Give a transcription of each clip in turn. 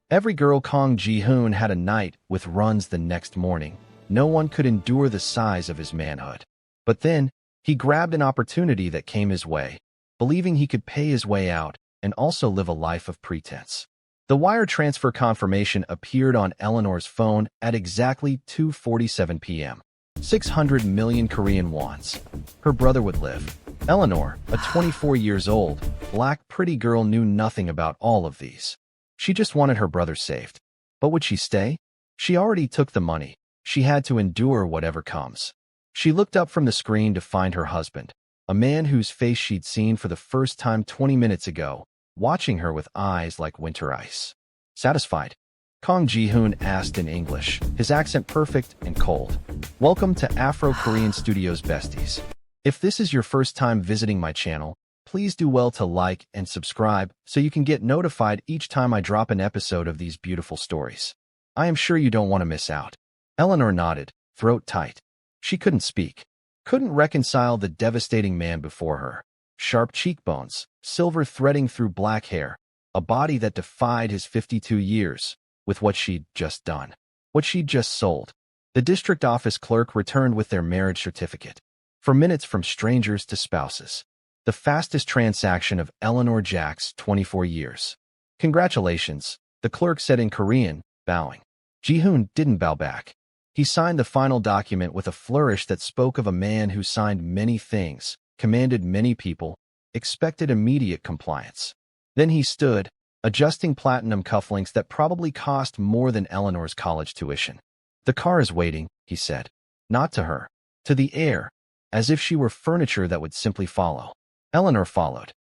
Every girl Kang Ji-hoon had a night with runs the next morning. No one could endure the size of his manhood. But then, he grabbed an opportunity that came his way, believing he could pay his way out and also live a life of pretense. The wire transfer confirmation appeared on Eleanor's phone at exactly 2:47 p.m. 600 million Korean wons. Her brother would live. Eleanor, a 24 years old, black pretty girl, knew nothing about all of these. She just wanted her brother saved. But would she stay? She already took the money. She had to endure whatever comes. She looked up from the screen to find her husband, a man whose face she'd seen for the first time 20 minutes ago, watching her with eyes like winter ice. Satisfied? Kang Ji-hoon asked in English, his accent perfect and cold. Welcome to Afro-Korean Studios Besties. If this is your first time visiting my channel, please do well to like and subscribe so you can get notified each time I drop an episode of these beautiful stories. I am sure you don't want to miss out. Eleanor nodded, throat tight. She couldn't speak. Couldn't reconcile the devastating man before her. Sharp cheekbones, silver threading through black hair, a body that defied his 52 years, with what she'd just done. What she'd just sold. The district office clerk returned with their marriage certificate. For minutes from strangers to spouses. The fastest transaction of Eleanor Jack's 24 years. Congratulations, the clerk said in Korean, bowing. Ji-hoon didn't bow back. He signed the final document with a flourish that spoke of a man who signed many things, commanded many people, expected immediate compliance. Then he stood, adjusting platinum cufflinks that probably cost more than Eleanor's college tuition. The car is waiting, he said. Not to her. To the heir, as if she were furniture that would simply follow. Eleanor followed.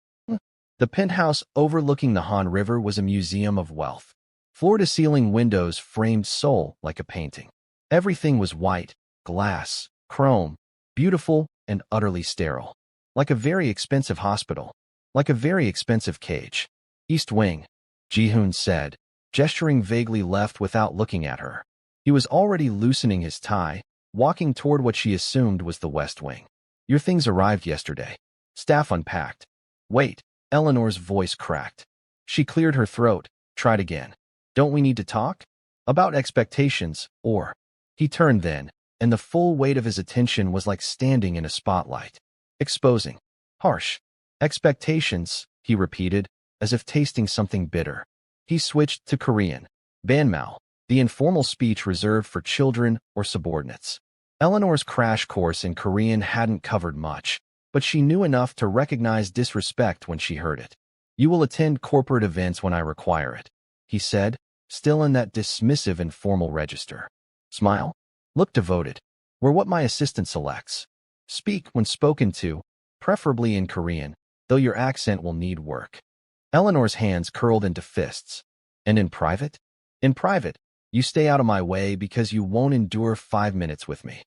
The penthouse overlooking the Han River was a museum of wealth. Floor-to-ceiling windows framed Seoul like a painting. Everything was white, glass, chrome, beautiful and utterly sterile. Like a very expensive hospital. Like a very expensive cage. East Wing, Ji-hoon said, gesturing vaguely left without looking at her. He was already loosening his tie, walking toward what she assumed was the West Wing. Your things arrived yesterday. Staff unpacked. Wait, Eleanor's voice cracked. She cleared her throat, tried again. Don't we need to talk? About expectations, or... He turned then, and the full weight of his attention was like standing in a spotlight. Exposing. Harsh. Expectations, he repeated, as if tasting something bitter. He switched to Korean. Banmal, the informal speech reserved for children or subordinates. Eleanor's crash course in Korean hadn't covered much, but she knew enough to recognize disrespect when she heard it. You will attend corporate events when I require it, he said, still in that dismissive and formal register. Smile. Look devoted. We're what my assistant selects. Speak when spoken to, preferably in Korean, though your accent will need work. Eleanor's hands curled into fists. And in private? In private, you stay out of my way because you won't endure 5 minutes with me.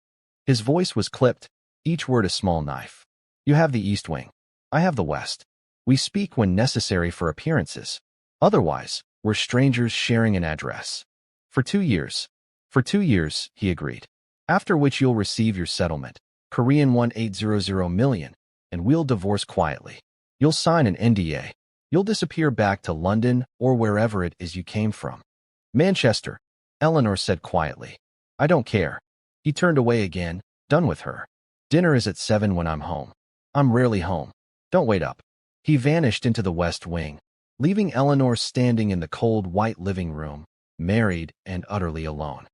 His voice was clipped, each word a small knife. You have the East Wing. I have the West. We speak when necessary for appearances. Otherwise, we're strangers sharing an address. For 2 years. For 2 years, he agreed. After which you'll receive your settlement, Korean 1800 million, and we'll divorce quietly. You'll sign an NDA. You'll disappear back to London or wherever it is you came from. Manchester, Eleanor said quietly. I don't care. He turned away again, done with her. Dinner is at 7 when I'm home. I'm rarely home. Don't wait up. He vanished into the West Wing, leaving Eleanor standing in the cold white living room, married and utterly alone.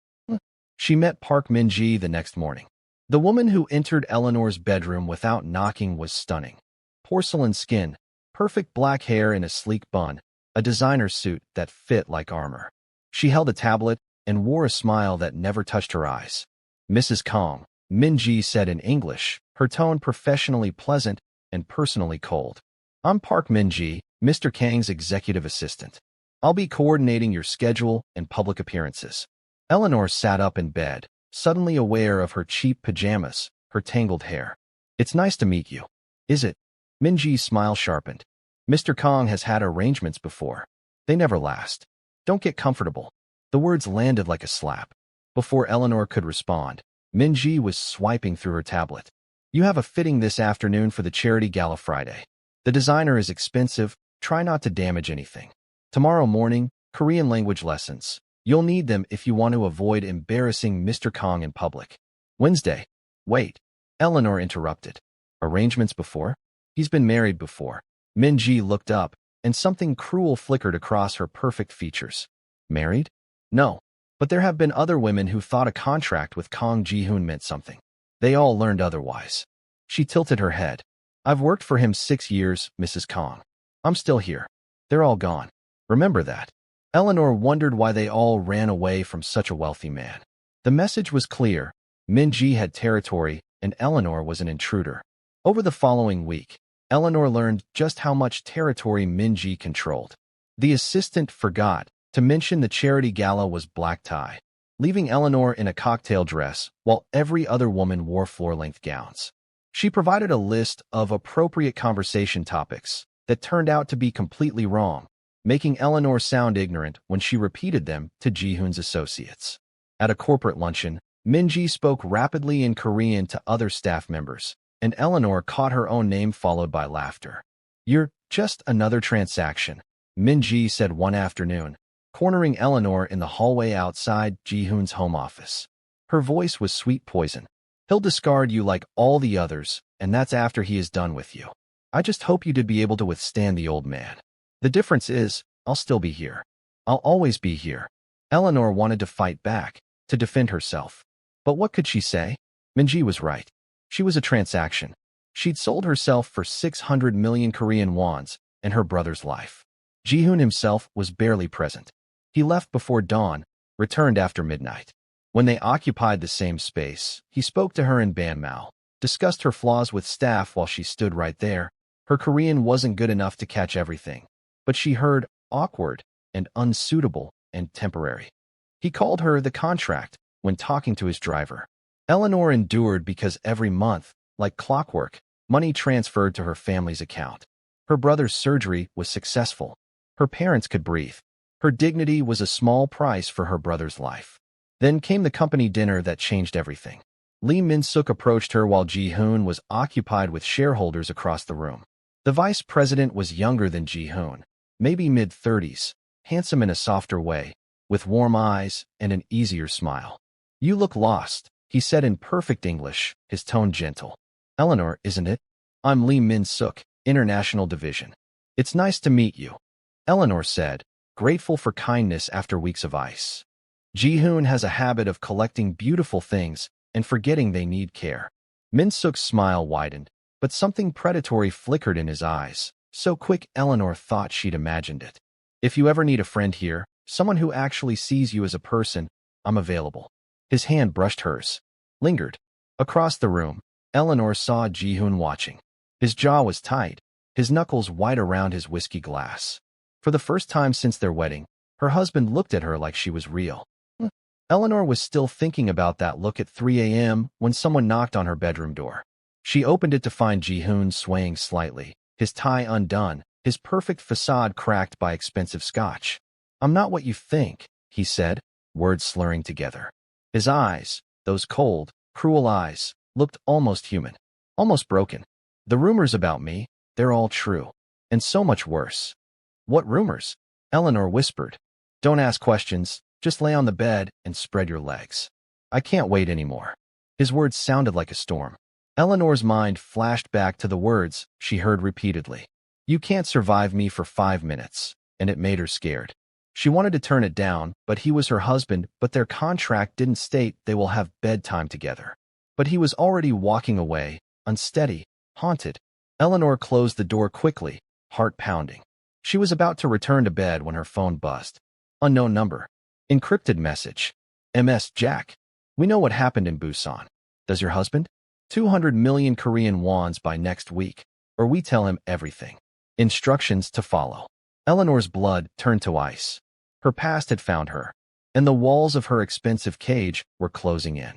She met Park Min-ji the next morning. The woman who entered Eleanor's bedroom without knocking was stunning. Porcelain skin, perfect black hair in a sleek bun, a designer suit that fit like armor. She held a tablet and wore a smile that never touched her eyes. Mrs. Kang, Min-ji said in English, her tone professionally pleasant and personally cold. I'm Park Min-ji, Mr. Kang's executive assistant. I'll be coordinating your schedule and public appearances. Eleanor sat up in bed, suddenly aware of her cheap pajamas, her tangled hair. It's nice to meet you. Is it? Min-ji's smile sharpened. Mr. Kang has had arrangements before. They never last. Don't get comfortable. The words landed like a slap. Before Eleanor could respond, Min-ji was swiping through her tablet. You have a fitting this afternoon for the charity gala Friday. The designer is expensive. Try not to damage anything. Tomorrow morning, Korean language lessons. You'll need them if you want to avoid embarrassing Mr. Kang in public. Wednesday. Wait. Eleanor interrupted. Arrangements before? He's been married before. Min-ji looked up, and something cruel flickered across her perfect features. Married? No. But there have been other women who thought a contract with Kang Ji-hoon meant something. They all learned otherwise. She tilted her head. I've worked for him 6 years, Mrs. Kang. I'm still here. They're all gone. Remember that. Eleanor wondered why they all ran away from such a wealthy man. The message was clear. Min-ji had territory, and Eleanor was an intruder. Over the following week, Eleanor learned just how much territory Min-ji controlled. The assistant forgot to mention the charity gala was black tie, leaving Eleanor in a cocktail dress while every other woman wore floor-length gowns. She provided a list of appropriate conversation topics that turned out to be completely wrong, making Eleanor sound ignorant when she repeated them to Ji-hoon's associates. At a corporate luncheon, Min-ji spoke rapidly in Korean to other staff members, and Eleanor caught her own name followed by laughter. You're just another transaction, Min-ji said one afternoon, cornering Eleanor in the hallway outside Ji-hoon's home office. Her voice was sweet poison. He'll discard you like all the others, and that's after he is done with you. I just hope you'd be able to withstand the old man. The difference is, I'll still be here. I'll always be here. Eleanor wanted to fight back, to defend herself. But what could she say? Min-ji was right. She was a transaction. She'd sold herself for 600 million Korean wons and her brother's life. Ji-hoon himself was barely present. He left before dawn, returned after midnight. When they occupied the same space, he spoke to her in Blackmail, discussed her flaws with staff while she stood right there. Her Korean wasn't good enough to catch everything, but she heard awkward and unsuitable and temporary. He called her the contract when talking to his driver. Eleanor endured because every month, like clockwork, money transferred to her family's account. Her brother's surgery was successful. Her parents could breathe. Her dignity was a small price for her brother's life. Then came the company dinner that changed everything. Min-seok approached her while Ji-hoon was occupied with shareholders across the room. The vice president was younger than Ji-hoon, maybe mid-30s, handsome in a softer way, with warm eyes and an easier smile. You look lost, he said in perfect English, his tone gentle. Eleanor, isn't it? I'm Min-seok, International Division. It's nice to meet you, Eleanor said, grateful for kindness after weeks of ice. Ji-hoon has a habit of collecting beautiful things and forgetting they need care. Min-seok's smile widened, but something predatory flickered in his eyes, so quick Eleanor thought she'd imagined it. If you ever need a friend here, someone who actually sees you as a person, I'm available. His hand brushed hers, lingered. Across the room, Eleanor saw Ji-hoon watching. His jaw was tight, his knuckles white around his whiskey glass. For the first time since their wedding, her husband looked at her like she was real. Eleanor was still thinking about that look at 3 a.m. when someone knocked on her bedroom door. She opened it to find Ji-hoon swaying slightly, his tie undone, his perfect facade cracked by expensive scotch. I'm not what you think, he said, words slurring together. His eyes, those cold, cruel eyes, looked almost human, almost broken. The rumors about me, they're all true. And so much worse. What rumors? Eleanor whispered. Don't ask questions, just lay on the bed and spread your legs. I can't wait anymore. His words sounded like a storm. Eleanor's mind flashed back to the words she heard repeatedly. You can't survive me for 5 minutes, and it made her scared. She wanted to turn it down, but he was her husband, but their contract didn't state they will have bedtime together. But he was already walking away, unsteady, haunted. Eleanor closed the door quickly, heart pounding. She was about to return to bed when her phone buzzed. Unknown number. Encrypted message. MS Jack. We know what happened in Busan. Does your husband? 200 million Korean wons by next week, or we tell him everything. Instructions to follow. Eleanor's blood turned to ice. Her past had found her, and the walls of her expensive cage were closing in.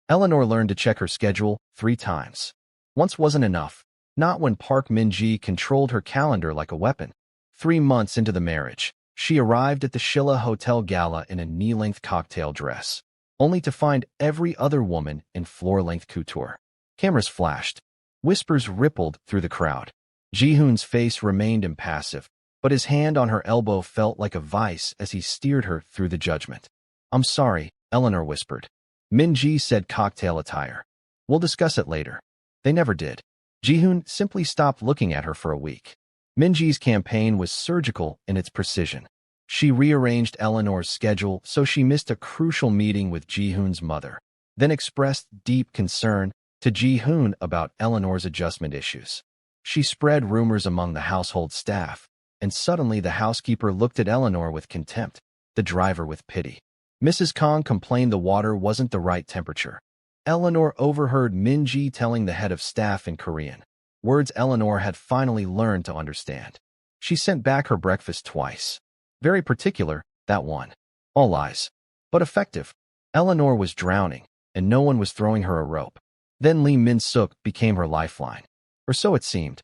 Eleanor learned to check her schedule 3 times. Once wasn't enough, not when Park Min-ji controlled her calendar like a weapon. 3 months into the marriage, she arrived at the Shilla Hotel Gala in a knee-length cocktail dress, only to find every other woman in floor-length couture. Cameras flashed. Whispers rippled through the crowd. Ji-hoon's face remained impassive, but his hand on her elbow felt like a vice as he steered her through the judgment. "I'm sorry," Eleanor whispered. Min-ji said cocktail attire. "We'll discuss it later." They never did. Ji-hoon simply stopped looking at her for a week. Min-ji's campaign was surgical in its precision. She rearranged Eleanor's schedule so she missed a crucial meeting with Ji-hoon's mother, then expressed deep concern to Ji-hoon about Eleanor's adjustment issues. She spread rumors among the household staff, and suddenly the housekeeper looked at Eleanor with contempt, the driver with pity. Mrs. Kang complained the water wasn't the right temperature. Eleanor overheard Min-ji telling the head of staff in Korean, words Eleanor had finally learned to understand. She sent back her breakfast twice. Very particular, that one. All lies. But effective. Eleanor was drowning, and no one was throwing her a rope. Then Min-seok became her lifeline. Or so it seemed.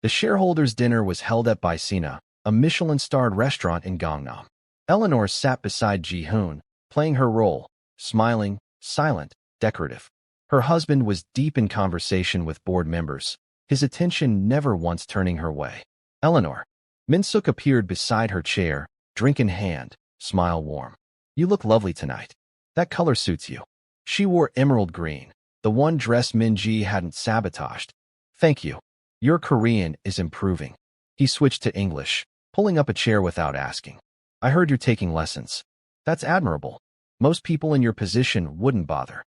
The shareholders' dinner was held at Busan, a Michelin-starred restaurant in Gangnam. Eleanor sat beside Ji-hoon, playing her role, smiling, silent, decorative. Her husband was deep in conversation with board members, his attention never once turning her way. "Eleanor." Min-seok appeared beside her chair, drink in hand, smile warm. "You look lovely tonight. That color suits you." She wore emerald green, the one dress Min-ji hadn't sabotaged. "Thank you. Your Korean is improving." He switched to English, pulling up a chair without asking. "I heard you're taking lessons." "That's admirable. Most people in your position wouldn't bother."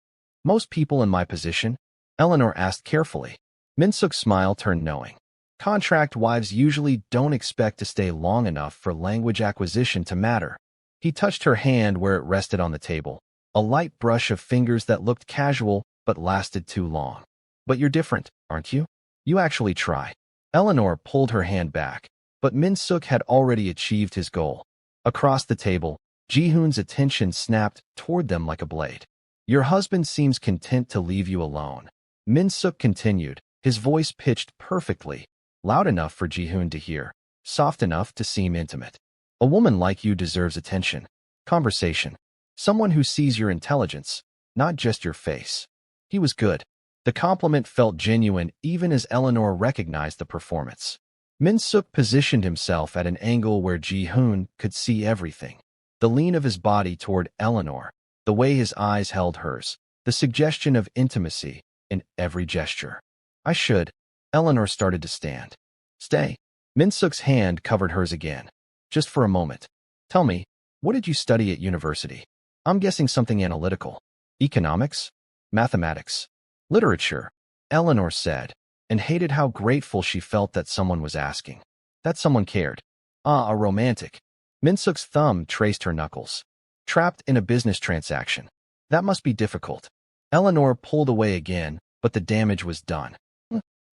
"Most people in my position?" Eleanor asked carefully. Min-seok's smile turned knowing. Contract wives usually don't expect to stay long enough for language acquisition to matter. He touched her hand where it rested on the table, a light brush of fingers that looked casual but lasted too long. "But you're different, aren't you? You actually try." Eleanor pulled her hand back, but Min-seok had already achieved his goal. Across the table, Ji-hoon's attention snapped toward them like a blade. "Your husband seems content to leave you alone." Min-seok continued, his voice pitched perfectly, loud enough for Ji-hoon to hear, soft enough to seem intimate. "A woman like you deserves attention, conversation, someone who sees your intelligence, not just your face." He was good. The compliment felt genuine even as Eleanor recognized the performance. Min-seok positioned himself at an angle where Ji-hoon could see everything. The lean of his body toward Eleanor, the way his eyes held hers, the suggestion of intimacy in every gesture. "I should." Eleanor started to stand. "Stay." Min-seok's hand covered hers again. "Just for a moment. Tell me, what did you study at university?" "I'm guessing something analytical." "Economics? Mathematics? Literature?" Eleanor said, and hated how grateful she felt that someone was asking. That someone cared. "Ah, a romantic." Min-seok's thumb traced her knuckles. "Trapped in a business transaction. That must be difficult." Eleanor pulled away again, but the damage was done.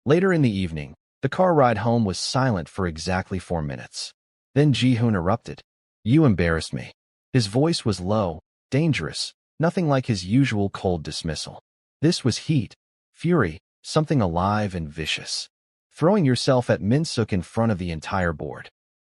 Later in the evening, the car ride home was silent for exactly 4 minutes. Then Ji-hoon erupted. "You embarrassed me." His voice was low, dangerous, nothing like his usual cold dismissal. This was heat, fury, something alive and vicious. Throwing yourself at Min-seok in front of the entire board.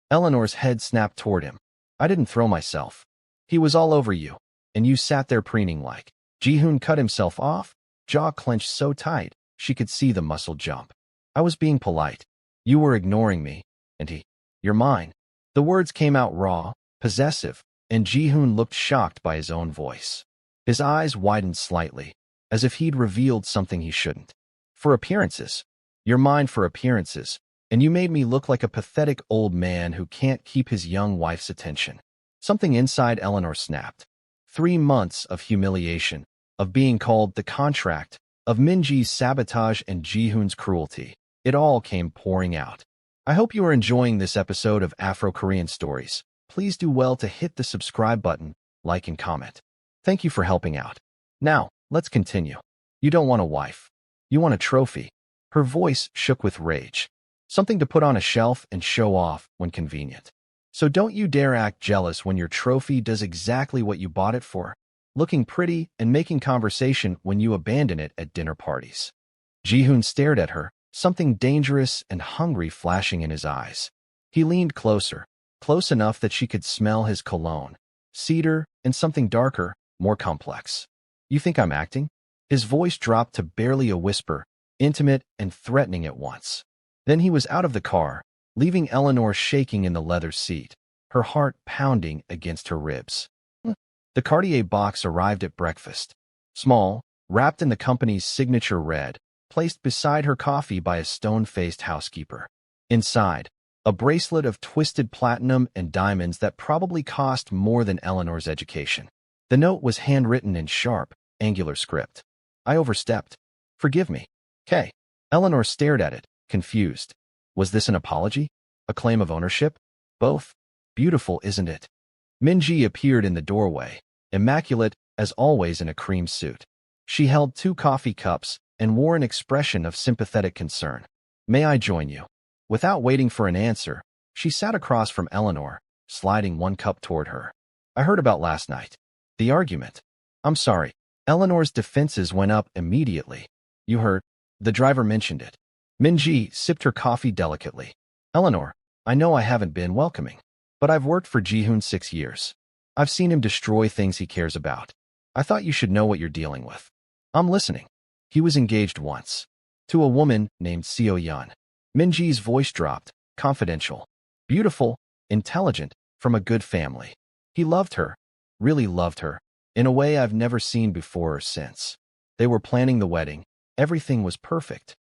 Eleanor's head snapped toward him. "I didn't throw myself. He was all over you, and you sat there preening like." Ji-hoon cut himself off, jaw clenched so tight, she could see the muscle jump. "I was being polite. You were ignoring me, and you're mine." The words came out raw, possessive, and Ji-hoon looked shocked by his own voice. His eyes widened slightly, as if he'd revealed something he shouldn't. "For appearances. You're mine for appearances, and you made me look like a pathetic old man who can't keep his young wife's attention." Something inside Eleanor snapped. 3 months of humiliation, of being called the contract, of Min-ji's sabotage and Ji-hoon's cruelty. It all came pouring out. I hope you are enjoying this episode of Afro-Korean Stories. Please do well to hit the subscribe button, like and comment. Thank you for helping out. Now, let's continue. "You don't want a wife. You want a trophy." Her voice shook with rage. "Something to put on a shelf and show off when convenient. So don't you dare act jealous when your trophy does exactly what you bought it for. Looking pretty and making conversation when you abandon it at dinner parties." Ji-hoon stared at her, something dangerous and hungry flashing in his eyes. He leaned closer, close enough that she could smell his cologne, cedar, and something darker, more complex. "You think I'm acting?" His voice dropped to barely a whisper, intimate and threatening at once. Then he was out of the car, leaving Eleanor shaking in the leather seat, her heart pounding against her ribs. The Cartier box arrived at breakfast. Small, wrapped in the company's signature red, placed beside her coffee by a stone-faced housekeeper. Inside, a bracelet of twisted platinum and diamonds that probably cost more than Eleanor's education. The note was handwritten in sharp, angular script. I overstepped. Forgive me. K. Eleanor stared at it, confused. Was this an apology? A claim of ownership? Both. Beautiful, isn't it? Min-ji appeared in the doorway, immaculate as always in a cream suit. She held 2 coffee cups and wore an expression of sympathetic concern. May I join you? Without waiting for an answer, she sat across from Eleanor, sliding 1 cup toward her. I heard about last night. The argument. I'm sorry. Eleanor's defenses went up immediately. You heard? The driver mentioned it. Min-ji sipped her coffee delicately. Eleanor, I know I haven't been welcoming, but I've worked for Ji-hoon 6 years. I've seen him destroy things he cares about. I thought you should know what you're dealing with. I'm listening. He was engaged once. To a woman named Seo-yeon. Min-ji's voice dropped, confidential. Beautiful, intelligent, from a good family. He loved her, really loved her, in a way I've never seen before or since. They were planning the wedding. Everything was perfect.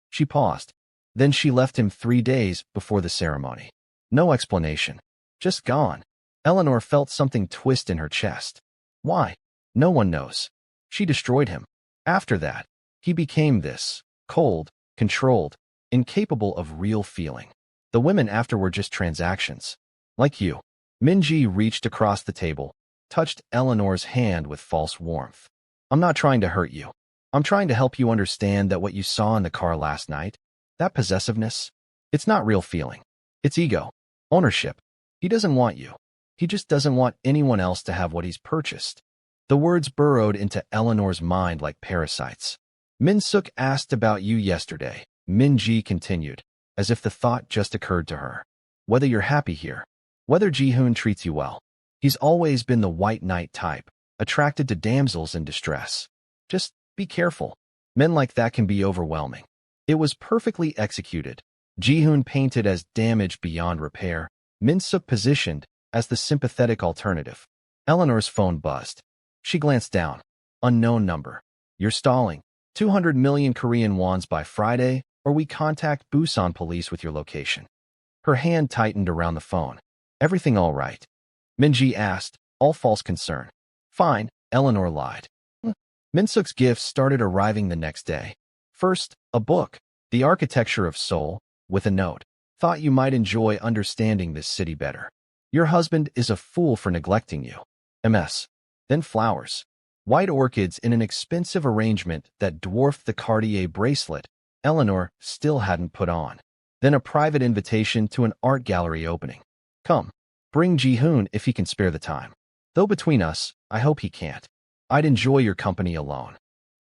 She paused. Then she left him 3 days before the ceremony. No explanation. Just gone. Eleanor felt something twist in her chest. Why? No one knows. She destroyed him. After that, he became this, cold, controlled, incapable of real feeling. The women after were just transactions. Like you. Min-ji reached across the table, touched Eleanor's hand with false warmth. I'm not trying to hurt you. I'm trying to help you understand that what you saw in the car last night, that possessiveness, it's not real feeling. It's ego. Ownership. He doesn't want you. He just doesn't want anyone else to have what he's purchased. The words burrowed into Eleanor's mind like parasites. Min-seok asked about you yesterday. Min-ji continued, as if the thought just occurred to her. Whether you're happy here. Whether Ji-hoon treats you well. He's always been the white knight type, attracted to damsels in distress. Just be careful. Men like that can be overwhelming. It was perfectly executed. Ji-hoon painted as damage beyond repair. Min-seok positioned as the sympathetic alternative. Eleanor's phone buzzed. She glanced down. Unknown number. You're stalling. 200 million Korean wons by Friday, or we contact Busan police with your location. Her hand tightened around the phone. Everything all right? Min-ji asked, all false concern. Fine, Eleanor lied. Min-seok's gifts started arriving the next day. First, a book, The Architecture of Seoul, with a note. Thought you might enjoy understanding this city better. Your husband is a fool for neglecting you. MS. Then flowers. White orchids in an expensive arrangement that dwarfed the Cartier bracelet Eleanor still hadn't put on. Then a private invitation to an art gallery opening. Come. Bring Ji-hoon if he can spare the time. Though between us, I hope he can't. I'd enjoy your company alone.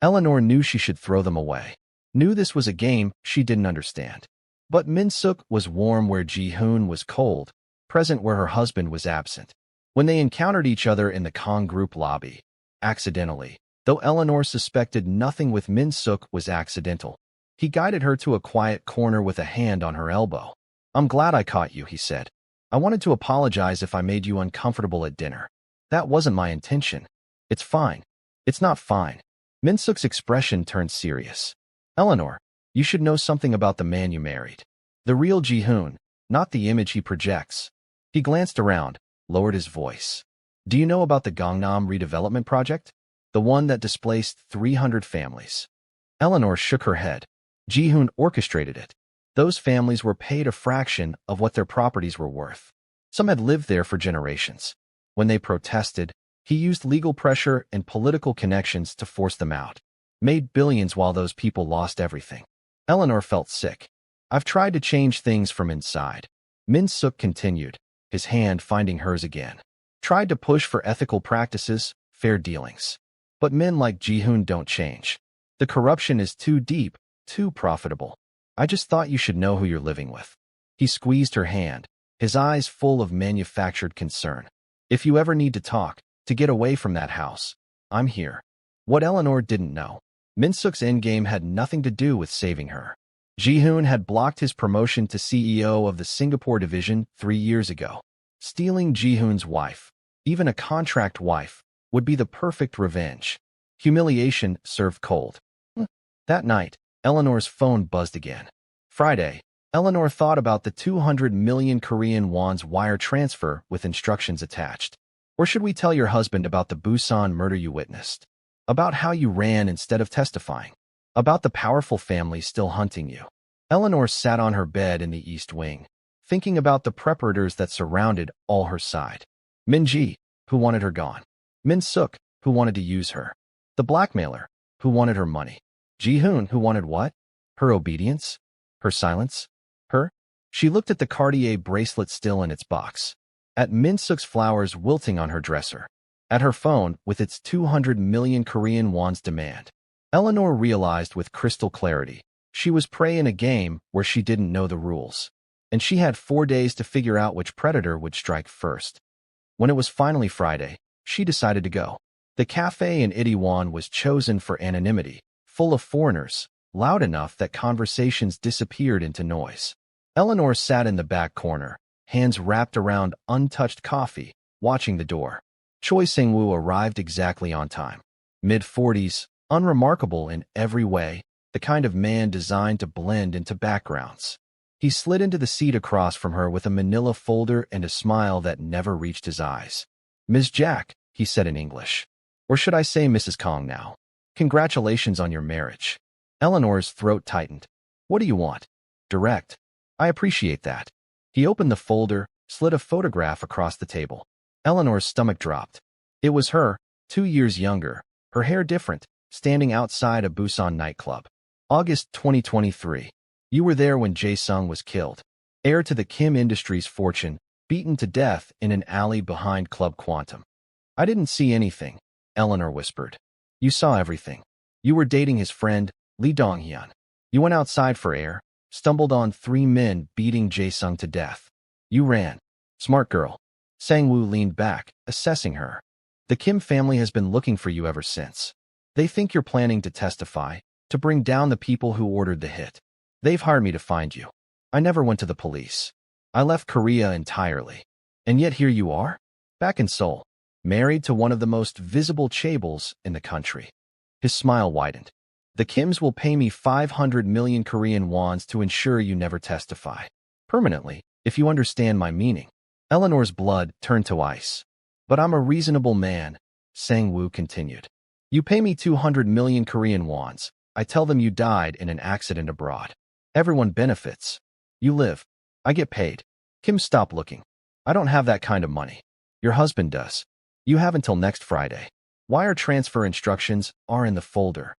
Eleanor knew she should throw them away. Knew this was a game she didn't understand. But Min-seok was warm where Ji-hoon was cold, present where her husband was absent. When they encountered each other in the Kang group lobby, accidentally, though Eleanor suspected nothing with Min-seok was accidental, he guided her to a quiet corner with a hand on her elbow. I'm glad I caught you, he said. I wanted to apologize if I made you uncomfortable at dinner. That wasn't my intention. It's fine. It's not fine. Min-seok's expression turned serious. Eleanor, you should know something about the man you married. The real Ji-hoon, not the image he projects. He glanced around, lowered his voice. Do you know about the Gangnam redevelopment project? The one that displaced 300 families. Eleanor shook her head. Ji-hoon orchestrated it. Those families were paid a fraction of what their properties were worth. Some had lived there for generations. When they protested, he used legal pressure and political connections to force them out. Made billions while those people lost everything. Eleanor felt sick. I've tried to change things from inside. Min-seok continued, his hand finding hers again. Tried to push for ethical practices, fair dealings. But men like Ji-hoon don't change. The corruption is too deep, too profitable. I just thought you should know who you're living with. He squeezed her hand, his eyes full of manufactured concern. If you ever need to talk, to get away from that house, I'm here. What Eleanor didn't know, Min-seok's endgame had nothing to do with saving her. Ji-hoon had blocked his promotion to CEO of the Singapore division 3 years ago. Stealing Ji-hoon's wife, even a contract wife, would be the perfect revenge. Humiliation served cold. That night, Eleanor's phone buzzed again. Friday, Eleanor thought about the 200 million Korean won's wire transfer with instructions attached. Or should we tell your husband about the Busan murder you witnessed? About how you ran instead of testifying? About the powerful family still hunting you? Eleanor sat on her bed in the East Wing, thinking about the preparators that surrounded all her side. Min-ji, who wanted her gone. Min-seok, who wanted to use her. The blackmailer, who wanted her money. Ji-hoon, who wanted what? Her obedience? Her silence? Her? She looked at the Cartier bracelet still in its box. At Min-seok's flowers wilting on her dresser. At her phone with its 200 million Korean won's demand. Eleanor realized with crystal clarity she was prey in a game where she didn't know the rules. And she had 4 days to figure out which predator would strike first. When it was finally Friday, she decided to go. The cafe in Itaewon was chosen for anonymity, full of foreigners, loud enough that conversations disappeared into noise. Eleanor sat in the back corner, hands wrapped around untouched coffee, watching the door. Choi Sang-woo arrived exactly on time. Mid-40s, unremarkable in every way, the kind of man designed to blend into backgrounds. He slid into the seat across from her with a manila folder and a smile that never reached his eyes. "Ms. Jack," he said in English. "Or should I say Mrs. Kang now? Congratulations on your marriage." Eleanor's throat tightened. "What do you want?" "Direct." "I appreciate that." He opened the folder, slid a photograph across the table. Eleanor's stomach dropped. It was her, 2 years younger, her hair different, standing outside a Busan nightclub. August 2023. You were there when Jae-sung was killed. Heir to the Kim Industries fortune, beaten to death in an alley behind Club Quantum. "I didn't see anything," Eleanor whispered. "You saw everything. You were dating his friend, Lee Dong-hyun. You went outside for air, stumbled on 3 men beating Jae-sung to death. You ran. Smart girl." Sang-woo leaned back, assessing her. "The Kim family has been looking for you ever since. They think you're planning to testify, to bring down the people who ordered the hit. They've hired me to find you. I never went to the police. I left Korea entirely. And yet here you are, back in Seoul, married to one of the most visible chaebols in the country." His smile widened. "The Kims will pay me 500 million Korean wons to ensure you never testify. Permanently, if you understand my meaning." Eleanor's blood turned to ice. "But I'm a reasonable man," Sang-woo continued. "You pay me 200 million Korean wons. I tell them you died in an accident abroad. Everyone benefits. You live. I get paid." Kim stopped looking. "I don't have that kind of money. Your husband does. You have until next Friday. Wire transfer instructions are in the folder."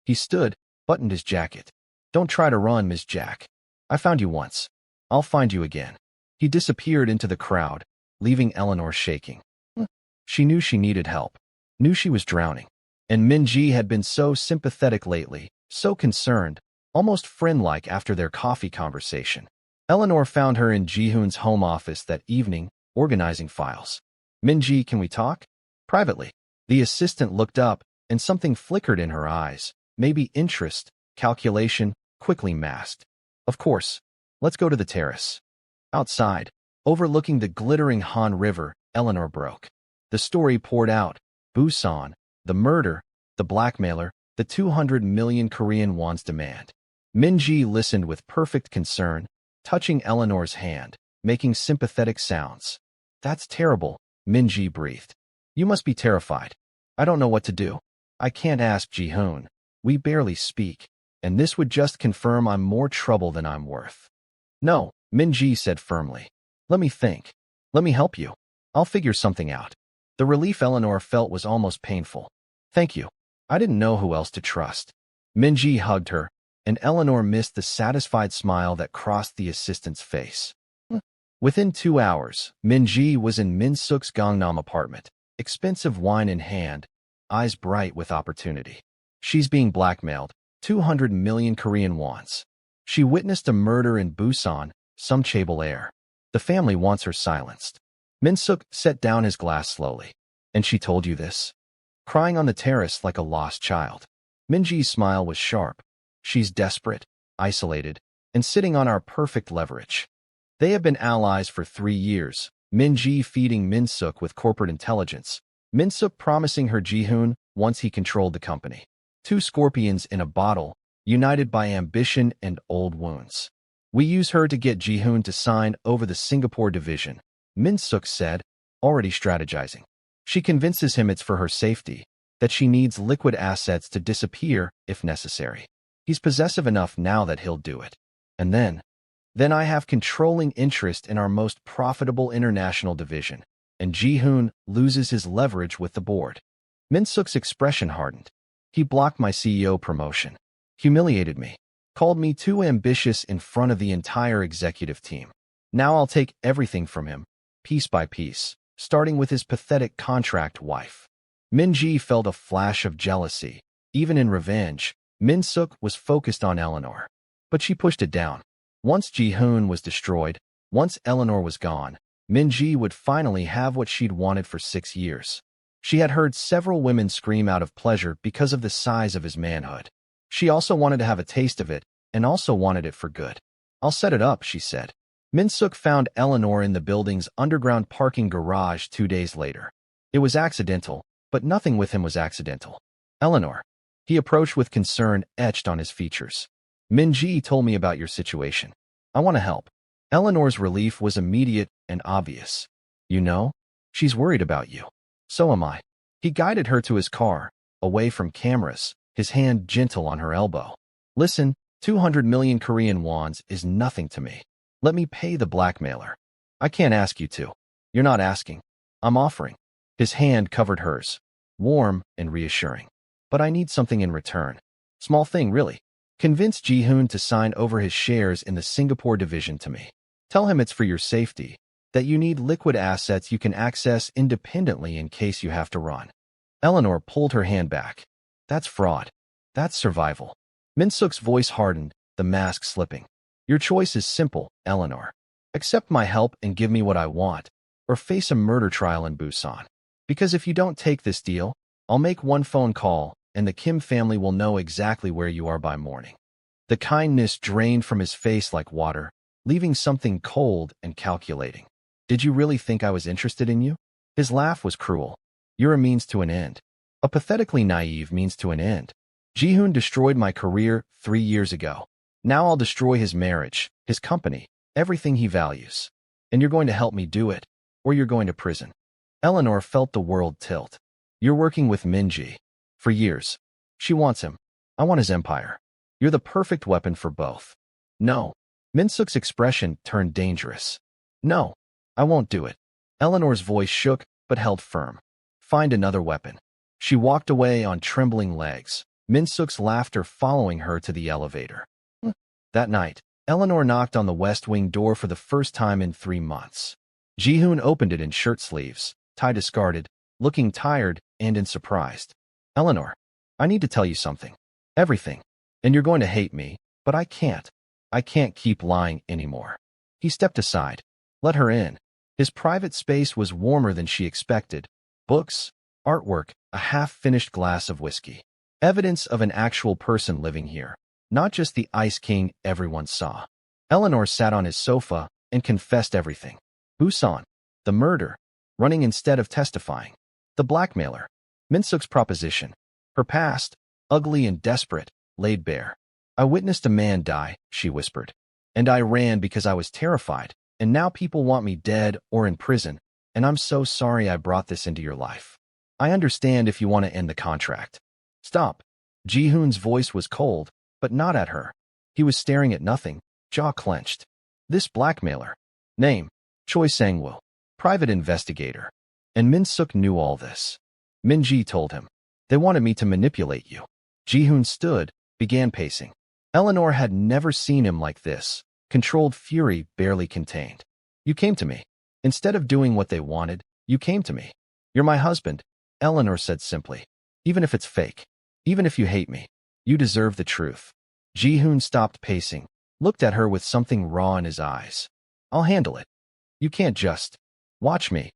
He stood, buttoned his jacket. "Don't try to run, Ms. Jack. I found you once. I'll find you again." He disappeared into the crowd, leaving Eleanor shaking. She knew she needed help, knew she was drowning. And Min-ji had been so sympathetic lately, so concerned, almost friend-like after their coffee conversation. Eleanor found her in Ji-hoon's home office that evening, organizing files. "Min-ji, can we talk?" "Privately." The assistant looked up, and something flickered in her eyes, maybe interest, calculation, quickly masked. "Of course. Let's go to the terrace." Outside, overlooking the glittering Han River, Eleanor broke. The story poured out. Busan, the murder, the blackmailer, the 200 million Korean won's demand. Min-ji listened with perfect concern, touching Eleanor's hand, making sympathetic sounds. "That's terrible," Min-ji breathed. "You must be terrified. I don't know what to do. I can't ask Ji-hoon. We barely speak, and this would just confirm I'm more trouble than I'm worth." "No," Min-ji said firmly. "Let me think. Let me help you. I'll figure something out." The relief Eleanor felt was almost painful. "Thank you. I didn't know who else to trust." Min-ji hugged her, and Eleanor missed the satisfied smile that crossed the assistant's face. Within 2 hours, Min-ji was in Min-seok's Gangnam apartment, expensive wine in hand, eyes bright with opportunity. She's being blackmailed, 200 million Korean wons. She witnessed a murder in Busan, some chaebol heir. The family wants her silenced. Min-seok set down his glass slowly. "And she told you this?" Crying on the terrace like a lost child. Min-ji's smile was sharp. "She's desperate. isolated, and sitting on our perfect leverage. They have been allies for 3 years, Min-ji feeding Min-seok with corporate intelligence, Min-seok promising her Ji-hoon once he controlled the company. 2 scorpions in a bottle, united by ambition and old wounds. We use her to get Ji-hoon to sign over the Singapore division, Min-seok said, already strategizing. She convinces him it's for her safety, that she needs liquid assets to disappear if necessary. He's possessive enough now that he'll do it. And then I have controlling interest in our most profitable international division, and Ji-hoon loses his leverage with the board. Min-seok's expression hardened. He blocked my CEO promotion, humiliated me, called me too ambitious in front of the entire executive team. Now I'll take everything from him, piece by piece, starting with his pathetic contract wife. Min-ji felt a flash of jealousy. Even in revenge, Min-seok was focused on Eleanor. But she pushed it down. Once Ji-hoon was destroyed, once Eleanor was gone, Min-ji would finally have what she'd wanted for 6 years. She had heard several women scream out of pleasure because of the size of his manhood. She also wanted to have a taste of it, and also wanted it for good. I'll set it up, she said. Min-seok found Eleanor in the building's underground parking garage 2 days later. It was accidental, but nothing with him was accidental. Eleanor. He approached with concern etched on his features. Min-ji told me about your situation. I want to help. Eleanor's relief was immediate and obvious. You know? She's worried about you. So am I. He guided her to his car, away from cameras, his hand gentle on her elbow. Listen, 200 million Korean wons is nothing to me. Let me pay the blackmailer. I can't ask you to. You're not asking. I'm offering. His hand covered hers, warm and reassuring. But I need something in return. Small thing, really. Convince Ji-hoon to sign over his shares in the Singapore division to me. Tell him it's for your safety, that you need liquid assets you can access independently in case you have to run. Eleanor pulled her hand back. That's fraud. That's survival. Min-seok's voice hardened, the mask slipping. Your choice is simple, Eleanor. Accept my help and give me what I want, or face a murder trial in Busan. Because if you don't take this deal, I'll make one phone call, and the Kim family will know exactly where you are by morning. The kindness drained from his face like water, leaving something cold and calculating. Did you really think I was interested in you? His laugh was cruel. You're a means to an end. A pathetically naive means to an end. Ji-hoon destroyed my career 3 years ago. Now I'll destroy his marriage, his company, everything he values. And you're going to help me do it, or you're going to prison. Eleanor felt the world tilt. You're working with Min-ji. For years. She wants him. I want his empire. You're the perfect weapon for both. No. Min-seok's expression turned dangerous. No. I won't do it. Eleanor's voice shook, but held firm. Find another weapon. She walked away on trembling legs, Min-seok's laughter following her to the elevator. That night, Eleanor knocked on the West Wing door for the first time in 3 months. Ji-hoon opened it in shirt sleeves, tie discarded, looking tired and surprised. Eleanor, I need to tell you something. Everything. And you're going to hate me, but I can't. I can't keep lying anymore. He stepped aside. Let her in. His private space was warmer than she expected. Books, artwork, a half-finished glass of whiskey. Evidence of an actual person living here, not just the Ice King everyone saw. Eleanor sat on his sofa and confessed everything. Busan, the murder, running instead of testifying, the blackmailer, Min-seok's proposition, her past, ugly and desperate, laid bare. I witnessed a man die, she whispered. And I ran because I was terrified, and now people want me dead or in prison, and I'm so sorry I brought this into your life. I understand if you want to end the contract. Stop. Ji-hoon's voice was cold, but not at her. He was staring at nothing, jaw clenched. This blackmailer. Name, Choi Sang-woo. Private investigator. And Min-seok knew all this. Min-ji told him. They wanted me to manipulate you. Ji-hoon stood, began pacing. Eleanor had never seen him like this, controlled fury barely contained. You came to me. Instead of doing what they wanted, you came to me. You're my husband, Eleanor said simply. Even if it's fake. Even if you hate me. You deserve the truth. Ji-hoon stopped pacing, looked at her with something raw in his eyes. I'll handle it. You can't just watch me.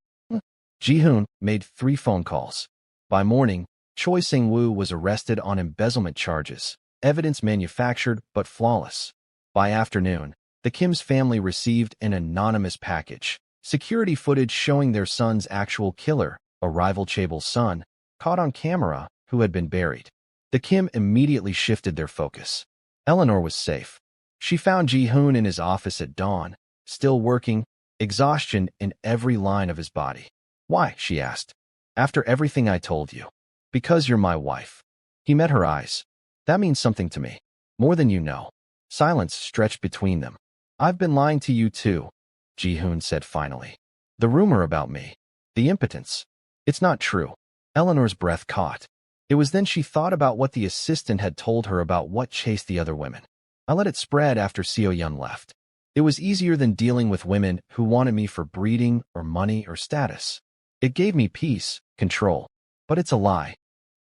Ji-hoon made 3 phone calls. By morning, Choi Sang-woo was arrested on embezzlement charges, evidence manufactured but flawless. By afternoon, the Kim's family received an anonymous package. Security footage showing their son's actual killer, a rival Chaebul's son, caught on camera, who had been buried. The Kim immediately shifted their focus. Eleanor was safe. She found Ji-hoon in his office at dawn, still working, exhaustion in every line of his body. "Why?" she asked. "After everything I told you." "Because you're my wife." He met her eyes. "That means something to me. More than you know." Silence stretched between them. "I've been lying to you too," Ji-hoon said finally. "The rumor about me. The impotence. It's not true." Eleanor's breath caught. It was then she thought about what the assistant had told her about what chased the other women. "I let it spread after Seo-yeon left. It was easier than dealing with women who wanted me for breeding or money or status. It gave me peace, control. But it's a lie.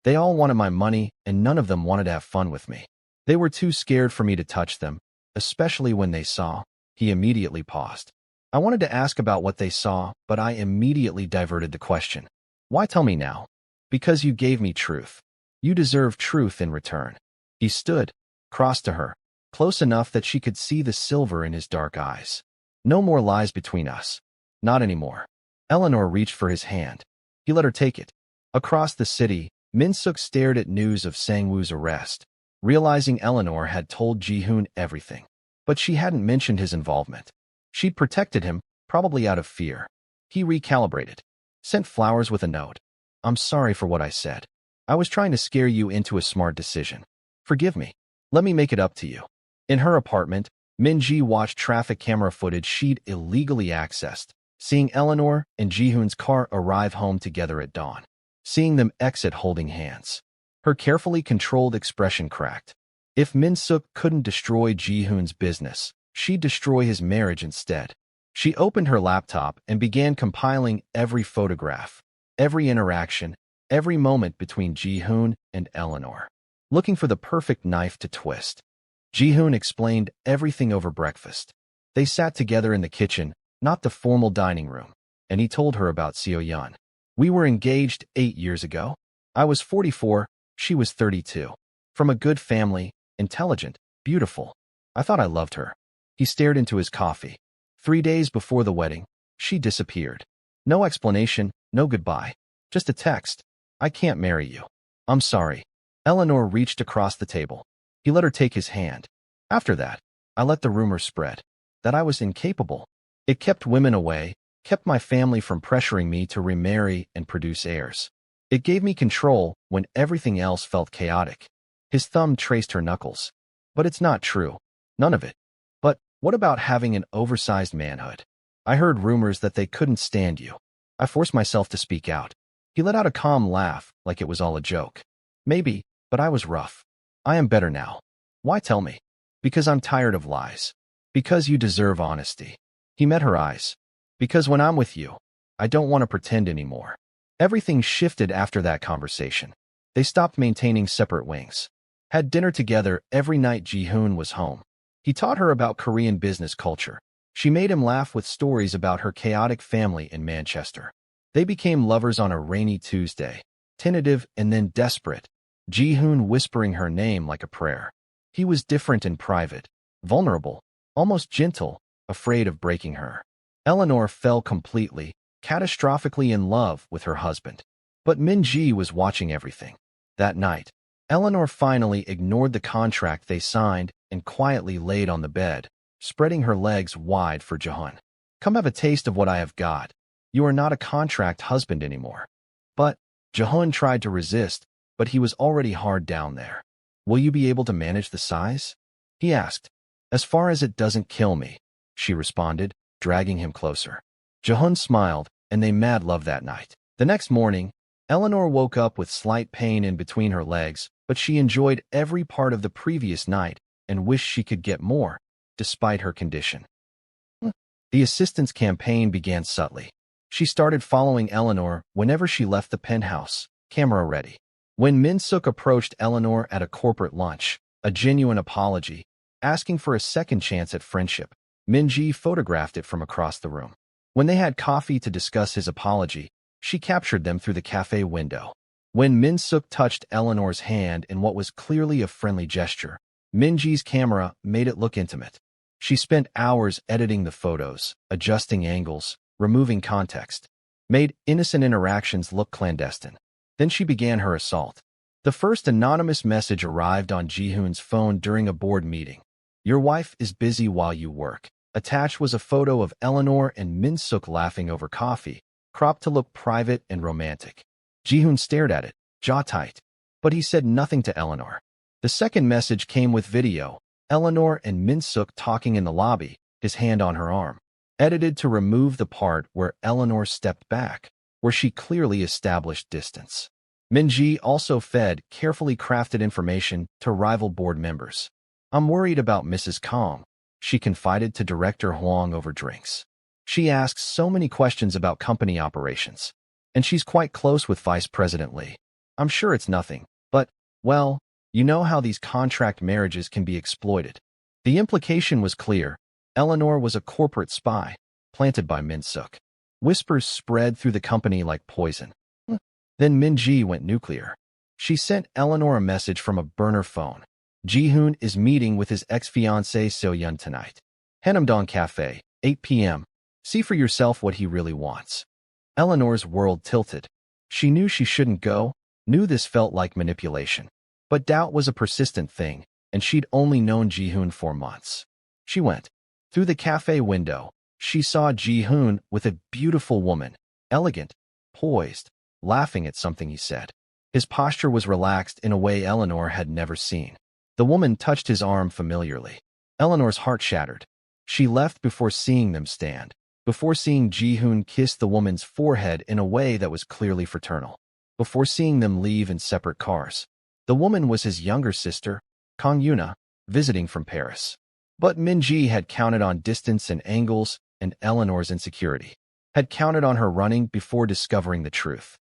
They all wanted my money, and none of them wanted to have fun with me. They were too scared for me to touch them, especially when they saw." He immediately paused. "I wanted to ask about what they saw, but I immediately diverted the question. Why tell me now?" "Because you gave me truth. You deserve truth in return." He stood, crossed to her, close enough that she could see the silver in his dark eyes. "No more lies between us. Not anymore." Eleanor reached for his hand. He let her take it. Across the city, Min-seok stared at news of Sang-woo's arrest, realizing Eleanor had told Ji-hoon everything. But she hadn't mentioned his involvement. She'd protected him, probably out of fear. He recalibrated. Sent flowers with a note. "I'm sorry for what I said. I was trying to scare you into a smart decision. Forgive me. Let me make it up to you." In her apartment, Min-ji watched traffic camera footage she'd illegally accessed, seeing Eleanor and Ji-hoon's car arrive home together at dawn, seeing them exit holding hands. Her carefully controlled expression cracked. If Min-seok couldn't destroy Ji-hoon's business, she'd destroy his marriage instead. She opened her laptop and began compiling every photograph, every interaction, every moment between Ji-hoon and Eleanor, looking for the perfect knife to twist. Ji-hoon explained everything over breakfast. They sat together in the kitchen, not the formal dining room, and he told her about Seo-yeon. "We were engaged 8 years ago. I was 44, she was 32. From a good family, intelligent, beautiful. I thought I loved her." He stared into his coffee. 3 days before the wedding, she disappeared. No explanation, no goodbye. Just a text. "I can't marry you. I'm sorry." Eleanor reached across the table. He let her take his hand. "After that, I let the rumor spread that I was incapable. It kept women away, kept my family from pressuring me to remarry and produce heirs. It gave me control when everything else felt chaotic." His thumb traced her knuckles. "But it's not true. None of it. But what about having an oversized manhood? I heard rumors that they couldn't stand you. I forced myself to speak out." He let out a calm laugh, like it was all a joke. "Maybe, but I was rough. I am better now." "Why tell me?" "Because I'm tired of lies. Because you deserve honesty." He met her eyes. "Because when I'm with you, I don't want to pretend anymore." Everything shifted after that conversation. They stopped maintaining separate wings. Had dinner together every night Ji-hoon was home. He taught her about Korean business culture. She made him laugh with stories about her chaotic family in Manchester. They became lovers on a rainy Tuesday, tentative and then desperate, Ji-hoon whispering her name like a prayer. He was different in private, vulnerable, almost gentle, afraid of breaking her. Eleanor fell completely, catastrophically in love with her husband. But Min-ji was watching everything. That night, Eleanor finally ignored the contract they signed and quietly laid on the bed, spreading her legs wide for Ji-hoon. "Come have a taste of what I have got. You are not a contract husband anymore." But Ji-hoon tried to resist, but he was already hard down there. "Will you be able to manage the size?" he asked. "As far as it doesn't kill me," she responded, dragging him closer. Ji-hoon smiled, and they mad loved that night. The next morning, Eleanor woke up with slight pain in between her legs, but she enjoyed every part of the previous night and wished she could get more, despite her condition. The assistant's campaign began subtly. She started following Eleanor whenever she left the penthouse, camera ready. When Min-seok approached Eleanor at a corporate lunch, a genuine apology, asking for a second chance at friendship, Min-ji photographed it from across the room. When they had coffee to discuss his apology, she captured them through the cafe window. When Min-seok touched Eleanor's hand in what was clearly a friendly gesture, Min-ji's camera made it look intimate. She spent hours editing the photos, adjusting angles, removing context, made innocent interactions look clandestine. Then she began her assault. The first anonymous message arrived on Ji-hoon's phone during a board meeting. "Your wife is busy while you work." Attached was a photo of Eleanor and Min-seok laughing over coffee, cropped to look private and romantic. Ji-hoon stared at it, jaw tight, but he said nothing to Eleanor. The second message came with video, Eleanor and Min-seok talking in the lobby, his hand on her arm, edited to remove the part where Eleanor stepped back, where she clearly established distance. Min-ji also fed carefully crafted information to rival board members. "I'm worried about Mrs. Kang," she confided to Director Huang over drinks. "She asks so many questions about company operations. And she's quite close with Vice President Lee. I'm sure it's nothing, but, well, you know how these contract marriages can be exploited." The implication was clear. Eleanor was a corporate spy, planted by Min-seok. Whispers spread through the company like poison. Then Min-ji went nuclear. She sent Eleanor a message from a burner phone. "Ji-hoon is meeting with his ex-fiancée So-yeon tonight. Hanamdong Cafe, 8 p.m. See for yourself what he really wants." Eleanor's world tilted. She knew she shouldn't go, knew this felt like manipulation. But doubt was a persistent thing, and she'd only known Ji-hoon for months. She went. Through the cafe window, she saw Ji-hoon with a beautiful woman, elegant, poised, laughing at something he said. His posture was relaxed in a way Eleanor had never seen. The woman touched his arm familiarly. Eleanor's heart shattered. She left before seeing them stand, before seeing Ji-hoon kiss the woman's forehead in a way that was clearly fraternal, before seeing them leave in separate cars. The woman was his younger sister, Kang Yuna, visiting from Paris. But Min-ji had counted on distance and angles and Eleanor's insecurity, had counted on her running before discovering the truth.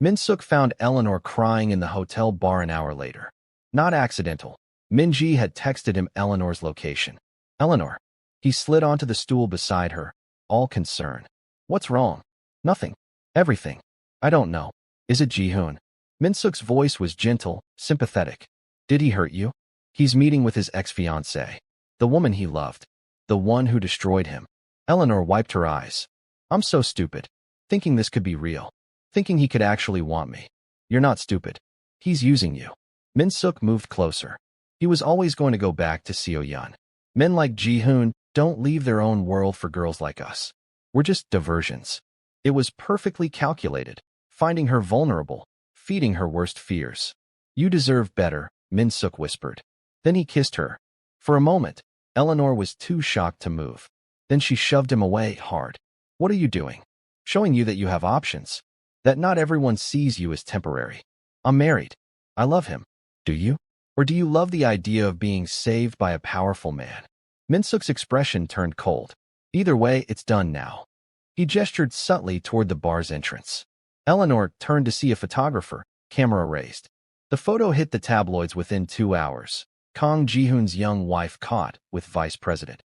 Min-seok found Eleanor crying in the hotel bar an hour later. Not accidental. Min-ji had texted him Eleanor's location. "Eleanor." He slid onto the stool beside her, all concern. "What's wrong?" "Nothing. Everything. I don't know. Is it Ji-hoon?" Min-seok's voice was gentle, sympathetic. "Did he hurt you?" "He's meeting with his ex-fiancée. The woman he loved. The one who destroyed him." Eleanor wiped her eyes. "I'm so stupid. Thinking this could be real. Thinking he could actually want me." "You're not stupid. He's using you." Min-seok moved closer. He was always going to go back to So-yeon. "Men like Ji-hoon don't leave their own world for girls like us. We're just diversions." It was perfectly calculated, finding her vulnerable, feeding her worst fears. "You deserve better," Min-seok whispered. Then he kissed her. For a moment, Eleanor was too shocked to move. Then she shoved him away hard. "What are you doing?" "Showing you that you have options. That not everyone sees you as temporary. I'm married. I love him. Do you? Or do you love the idea of being saved by a powerful man?" Min-seok's expression turned cold. "Either way, it's done now." He gestured subtly toward the bar's entrance. Eleanor turned to see a photographer, camera raised. The photo hit the tabloids within 2 hours. Kang Ji-hoon's young wife caught with Vice President.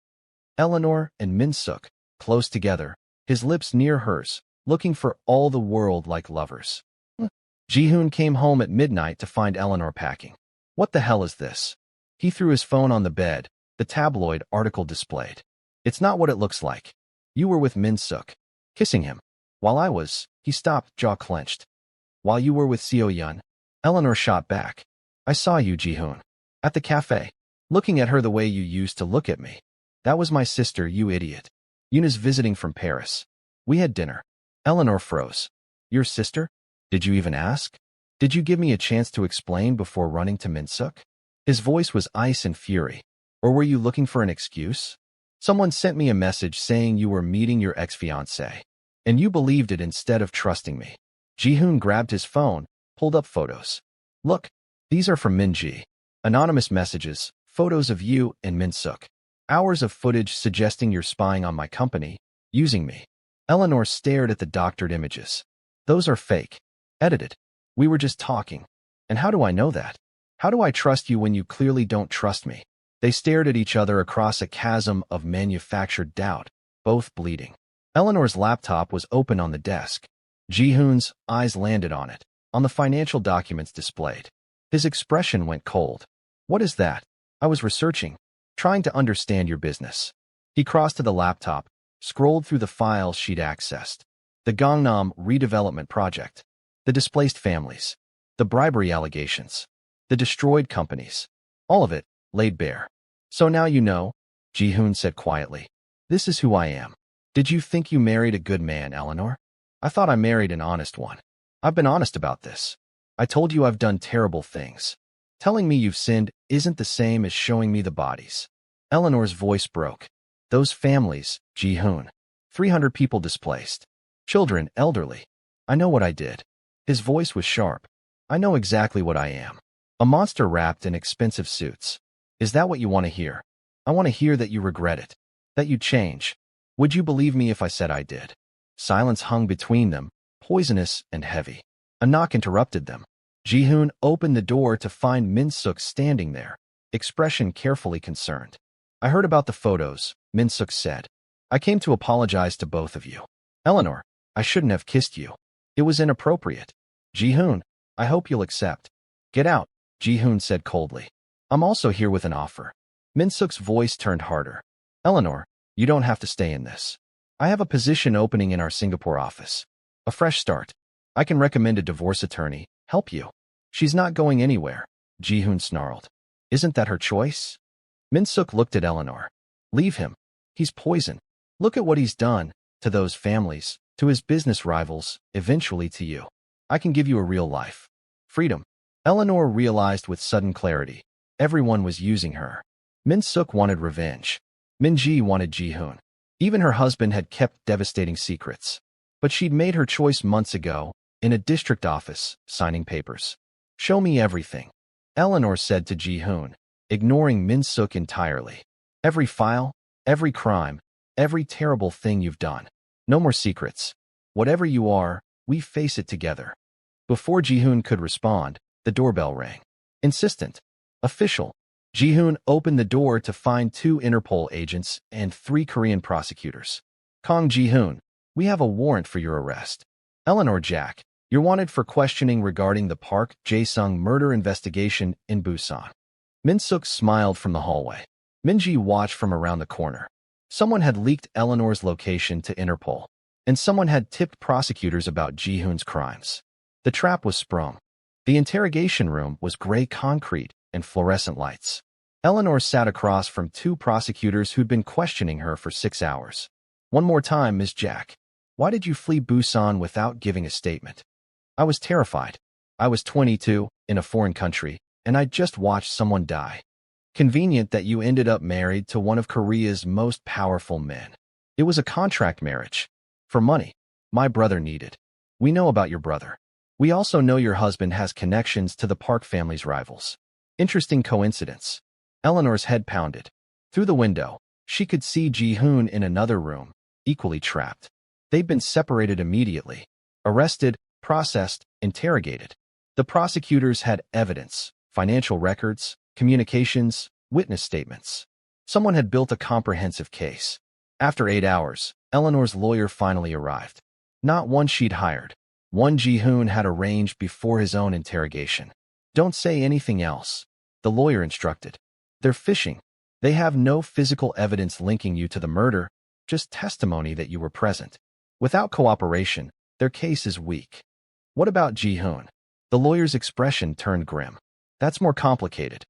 Eleanor and Min-seok, close together, his lips near hers, looking for all the world like lovers. Ji-hoon came home at midnight to find Eleanor packing. "What the hell is this?" He threw his phone on the bed, the tabloid article displayed. "It's not what it looks like. You were with Min-seok, kissing him. While I was..." He stopped, jaw clenched. "While you were with So-yeon?" Eleanor shot back. "I saw you, Ji-hoon. At the cafe. Looking at her the way you used to look at me. That was my sister, you idiot. Yuna's visiting from Paris. We had dinner." Eleanor froze. "Your sister? Did you even ask? Did you give me a chance to explain before running to Min-seok?" His voice was ice and fury. "Or were you looking for an excuse? Someone sent me a message saying you were meeting your ex-fiancée. And you believed it instead of trusting me." Ji-hoon grabbed his phone, pulled up photos. "Look, these are from Min-ji. Anonymous messages, photos of you and Min-seok. Hours of footage suggesting you're spying on my company, using me." Eleanor stared at the doctored images. "Those are fake. Edited. We were just talking. And how do I know that? How do I trust you when you clearly don't trust me?" They stared at each other across a chasm of manufactured doubt, both bleeding. Eleanor's laptop was open on the desk. Ji-hoon's eyes landed on it. on the financial documents displayed. His expression went cold. What is that? I was researching, trying to understand your business. He crossed to the laptop, scrolled through the files she'd accessed. The Gangnam redevelopment project, the displaced families, the bribery allegations, the destroyed companies. All of it, laid bare. So now you know, Ji-hoon said quietly. This is who I am. Did you think you married a good man, Eleanor? I thought I married an honest one. I've been honest about this. I told you I've done terrible things. Telling me you've sinned isn't the same as showing me the bodies. Eleanor's voice broke. Those families, Ji-hoon. 300 people displaced. Children, elderly. I know what I did. His voice was sharp. I know exactly what I am. A monster wrapped in expensive suits. Is that what you want to hear? I want to hear that you regret it. That you change. Would you believe me if I said I did? Silence hung between them, poisonous and heavy. A knock interrupted them. Ji-hoon opened the door to find Min-seok standing there, expression carefully concerned. I heard about the photos, Min-seok said. I came to apologize to both of you. Eleanor, I shouldn't have kissed you. It was inappropriate. Ji-hoon, I hope you'll accept. Get out, Ji-hoon said coldly. I'm also here with an offer. Min-seok's voice turned harder. Eleanor, you don't have to stay in this. I have a position opening in our Singapore office. A fresh start. I can recommend a divorce attorney, help you. She's not going anywhere, Ji-hoon snarled. Isn't that her choice? Min-seok looked at Eleanor. Leave him. He's poison. Look at what he's done, to those families, to his business rivals, eventually to you. I can give you a real life. Freedom. Eleanor realized with sudden clarity. Everyone was using her. Min-seok wanted revenge. Min-ji wanted Ji-hoon. Even her husband had kept devastating secrets. But she'd made her choice months ago, in a district office, signing papers. Show me everything, Eleanor said to Ji-hoon, ignoring Min-seok entirely. Every file, every crime, every terrible thing you've done. No more secrets. Whatever you are, we face it together. Before Ji-hoon could respond, the doorbell rang. Insistent. Official. Ji-hoon opened the door to find 2 Interpol agents and 3 Korean prosecutors. Kang Ji-hoon, we have a warrant for your arrest. Eleanor Jack, you're wanted for questioning regarding the Park Jae-sung murder investigation in Busan. Min-seok smiled from the hallway. Min-ji watched from around the corner. Someone had leaked Eleanor's location to Interpol, and someone had tipped prosecutors about Ji-hoon's crimes. The trap was sprung. The interrogation room was gray concrete and fluorescent lights. Eleanor sat across from 2 prosecutors who'd been questioning her for 6 hours. One more time, Ms. Jack. Why did you flee Busan without giving a statement? I was terrified. I was 22, in a foreign country, and I'd just watched someone die. Convenient that you ended up married to one of Korea's most powerful men. It was a contract marriage. For money. My brother needed. We know about your brother. We also know your husband has connections to the Park family's rivals. Interesting coincidence. Eleanor's head pounded. Through the window, she could see Ji-hoon in another room, equally trapped. They'd been separated immediately. Arrested, processed, interrogated. The prosecutors had evidence, financial records, communications, witness statements. Someone had built a comprehensive case. After 8 hours, Eleanor's lawyer finally arrived. Not one she'd hired. One Ji-hoon had arranged before his own interrogation. Don't say anything else, the lawyer instructed. They're fishing. They have no physical evidence linking you to the murder, just testimony that you were present. Without cooperation, their case is weak. What about Ji-hoon? The lawyer's expression turned grim. That's more complicated.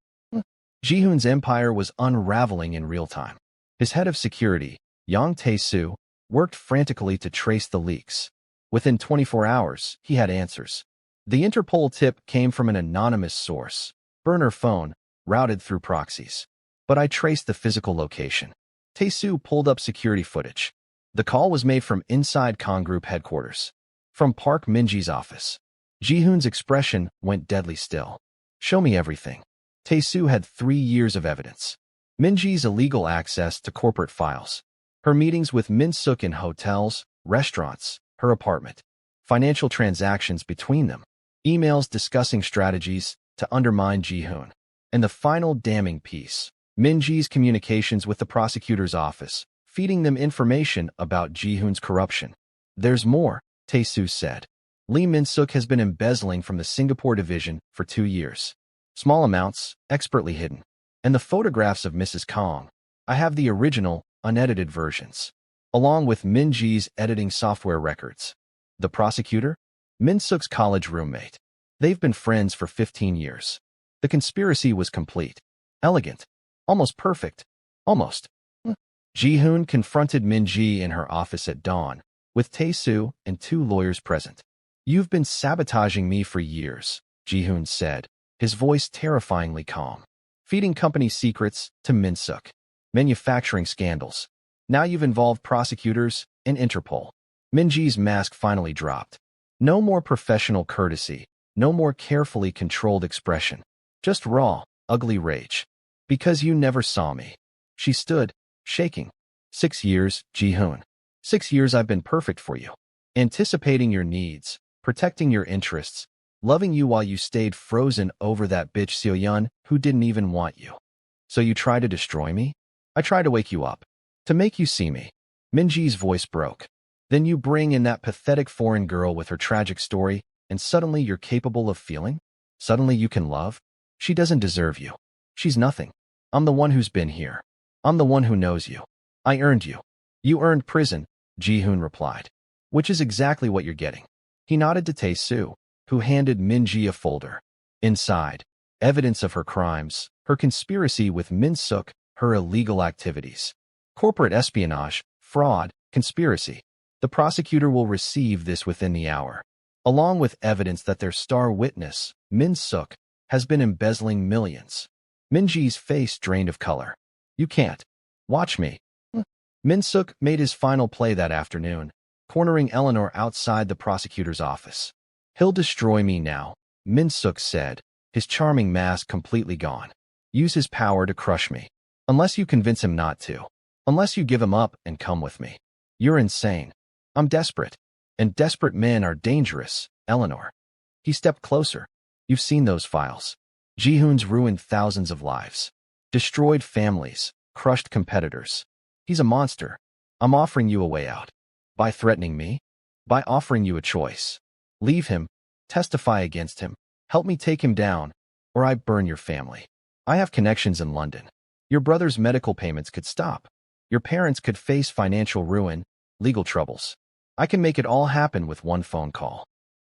Ji-hoon's empire was unraveling in real time. His head of security, Yang Tae-soo, worked frantically to trace the leaks. Within 24 hours, he had answers. The Interpol tip came from an anonymous source, burner phone, routed through proxies. But I traced the physical location. Tae-soo pulled up security footage. The call was made from inside Kang Group headquarters. From Park Min-ji's office. Ji-hoon's expression went deadly still. Show me everything. Tae-soo had 3 years of evidence. Min-ji's illegal access to corporate files. Her meetings with Min-seok in hotels, restaurants, her apartment. Financial transactions between them. Emails discussing strategies to undermine Ji-hoon. And the final damning piece. Min-ji's communications with the prosecutor's office, feeding them information about Ji-hoon's corruption. There's more, Tae-soo said. Lee Min-seok has been embezzling from the Singapore division for 2 years. Small amounts, expertly hidden. And the photographs of Mrs. Kang. I have the original, unedited versions, along with Min-ji's editing software records. The prosecutor? Min-seok's college roommate. They've been friends for 15 years. The conspiracy was complete. Elegant. Almost perfect. Almost. Ji-hoon confronted Min-ji in her office at dawn, with Tae-soo and 2 lawyers present. You've been sabotaging me for years, Ji-hoon said, his voice terrifyingly calm. Feeding company secrets to Min-seok. Manufacturing scandals. Now you've involved prosecutors and Interpol. Min-ji's mask finally dropped. No more professional courtesy. No more carefully controlled expression. Just raw, ugly rage. Because you never saw me. She stood, shaking. 6 years, Ji-hoon. 6 years I've been perfect for you. Anticipating your needs, protecting your interests, loving you while you stayed frozen over that bitch Seo-yeon who didn't even want you. So you try to destroy me? I try to wake you up. To make you see me. Min-ji's voice broke. Then you bring in that pathetic foreign girl with her tragic story, and suddenly you're capable of feeling? Suddenly you can love? She doesn't deserve you. She's nothing. I'm the one who's been here. I'm the one who knows you. I earned you. You earned prison, Ji-hoon replied. Which is exactly what you're getting. He nodded to Tae-soo, who handed Min-ji a folder. Inside, evidence of her crimes, her conspiracy with Min-seok, her illegal activities. Corporate espionage, fraud, conspiracy. The prosecutor will receive this within the hour, along with evidence that their star witness, Min-seok, has been embezzling millions. Min-ji's face drained of color. You can't. Watch me. Min-seok made his final play that afternoon, cornering Eleanor outside the prosecutor's office. He'll destroy me now, Min-seok said, his charming mask completely gone. Use his power to crush me. Unless you convince him not to. Unless you give him up and come with me. You're insane. I'm desperate. And desperate men are dangerous, Eleanor. He stepped closer. You've seen those files. Ji-hoon's ruined thousands of lives. Destroyed families, crushed competitors. He's a monster. I'm offering you a way out. By threatening me? By offering you a choice. Leave him, testify against him, help me take him down, or I burn your family. I have connections in London. Your brother's medical payments could stop. Your parents could face financial ruin, legal troubles. I can make it all happen with one phone call.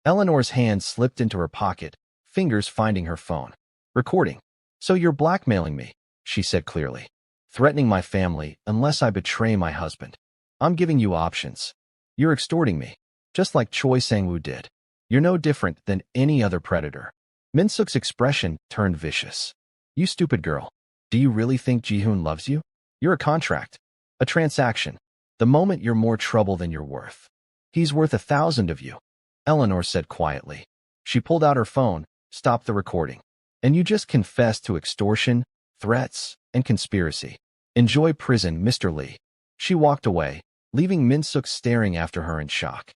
Eleanor's hand slipped into her pocket, fingers finding her phone. Recording. So you're blackmailing me, she said clearly. Threatening my family unless I betray my husband. I'm giving you options. You're extorting me, just like Choi Sang-woo did. You're no different than any other predator. Min-seok's expression turned vicious. You stupid girl. Do you really think Ji-hoon loves you? You're a contract. A transaction. The moment you're more trouble than you're worth. He's worth 1,000 of you, Eleanor said quietly. She pulled out her phone, stopped the recording. And you just confessed to extortion, threats, and conspiracy. Enjoy prison, Mr. Lee. She walked away, leaving Min-seok staring after her in shock.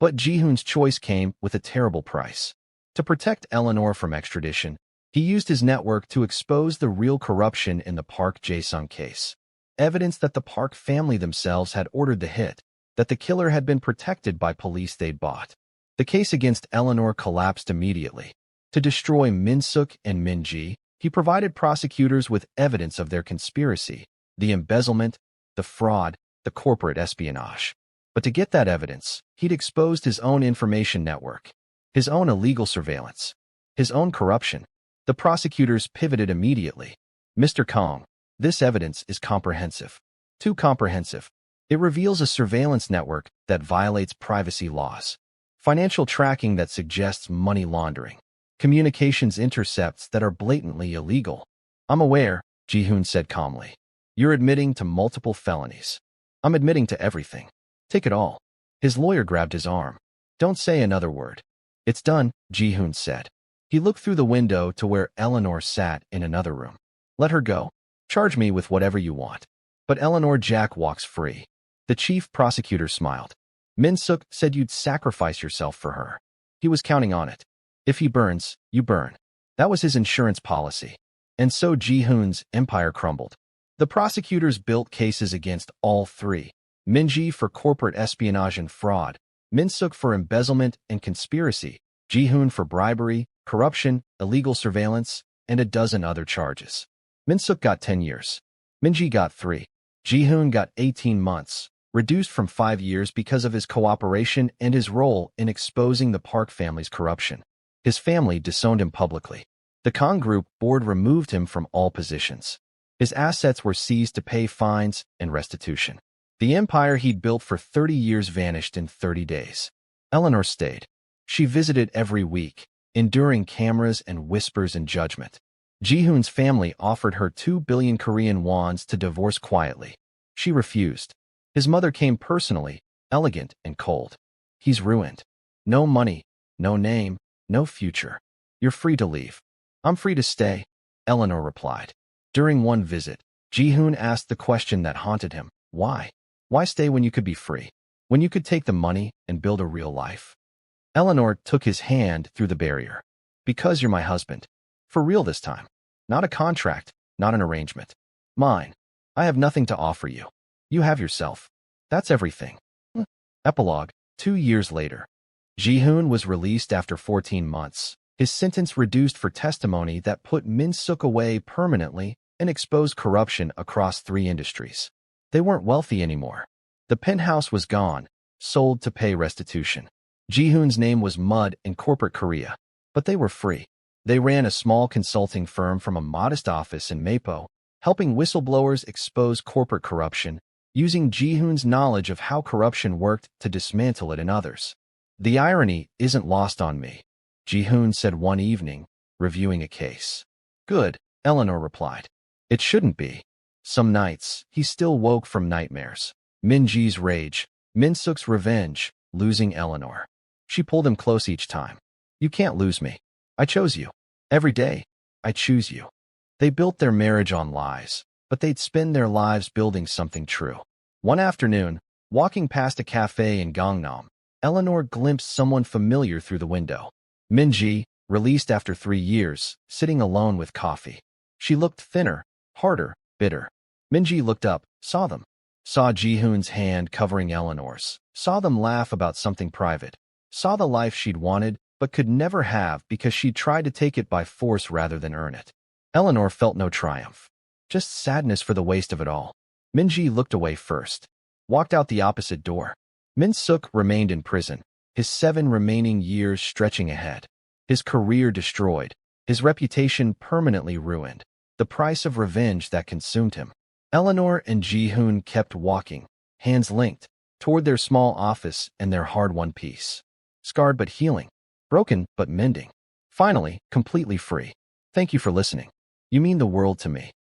But Ji-hoon's choice came with a terrible price. To protect Eleanor from extradition, he used his network to expose the real corruption in the Park Jae-sung case. Evidence that the Park family themselves had ordered the hit, that the killer had been protected by police they'd bought. The case against Eleanor collapsed immediately. To destroy Min-seok and Min-ji, he provided prosecutors with evidence of their conspiracy, the embezzlement, the fraud, the corporate espionage. But to get that evidence, he'd exposed his own information network, his own illegal surveillance, his own corruption. The prosecutors pivoted immediately. Mr. Kang, this evidence is comprehensive. Too comprehensive. It reveals a surveillance network that violates privacy laws, financial tracking that suggests money laundering, communications intercepts that are blatantly illegal. I'm aware, Ji-hoon said calmly. You're admitting to multiple felonies. I'm admitting to everything. Take it all. His lawyer grabbed his arm. Don't say another word. It's done, Ji-hoon said. He looked through the window to where Eleanor sat in another room. Let her go. Charge me with whatever you want. But Eleanor Jack walks free. The chief prosecutor smiled. Min-seok said you'd sacrifice yourself for her. He was counting on it. If he burns, you burn. That was his insurance policy. And so Ji-hoon's empire crumbled. The prosecutors built cases against all three. Min-ji for corporate espionage and fraud, Min-seok for embezzlement and conspiracy, Ji-hoon for bribery, corruption, illegal surveillance, and a dozen other charges. Min-seok got 10 years. Min-ji got 3. Ji-hoon got 18 months, reduced from 5 years because of his cooperation and his role in exposing the Park family's corruption. His family disowned him publicly. The Kang Group board removed him from all positions. His assets were seized to pay fines and restitution. The empire he'd built for 30 years vanished in 30 days. Eleanor stayed. She visited every week, enduring cameras and whispers and judgment. Ji-hoon's family offered her 2 billion Korean wons to divorce quietly. She refused. His mother came personally, elegant and cold. He's ruined. No money, no name, no future. You're free to leave. I'm free to stay, Eleanor replied. During one visit, Ji-hoon asked the question that haunted him. Why? Why stay when you could be free? When you could take the money and build a real life? Eleanor took his hand through the barrier. Because you're my husband. For real this time. Not a contract, not an arrangement. Mine. I have nothing to offer you. You have yourself. That's everything. Epilogue. 2 years later. Ji-hoon was released after 14 months. His sentence reduced for testimony that put Min-seok away permanently and exposed corruption across 3 industries. They weren't wealthy anymore. The penthouse was gone, sold to pay restitution. Ji-hoon's name was mud in corporate Korea, but they were free. They ran a small consulting firm from a modest office in Mapo, helping whistleblowers expose corporate corruption, using Ji-hoon's knowledge of how corruption worked to dismantle it in others. The irony isn't lost on me, Ji-hoon said one evening, reviewing a case. Good, Eleanor replied. It shouldn't be. Some nights, he still woke from nightmares. Min-ji's rage, Min-seok's revenge, losing Eleanor. She pulled him close each time. You can't lose me. I chose you. Every day, I choose you. They built their marriage on lies, but they'd spend their lives building something true. One afternoon, walking past a cafe in Gangnam, Eleanor glimpsed someone familiar through the window. Min-ji, released after 3 years, sitting alone with coffee. She looked thinner, harder, bitter. Min-ji looked up, saw them. Saw Ji-hoon's hand covering Eleanor's. Saw them laugh about something private. Saw the life she'd wanted, but could never have because she'd tried to take it by force rather than earn it. Eleanor felt no triumph. Just sadness for the waste of it all. Min-ji looked away first. Walked out the opposite door. Min-seok remained in prison, his 7 remaining years stretching ahead. His career destroyed. His reputation permanently ruined. The price of revenge that consumed him. Eleanor and Ji-hoon kept walking, hands linked, toward their small office and their hard-won peace. Scarred but healing. Broken but mending. Finally, completely free. Thank you for listening. You mean the world to me.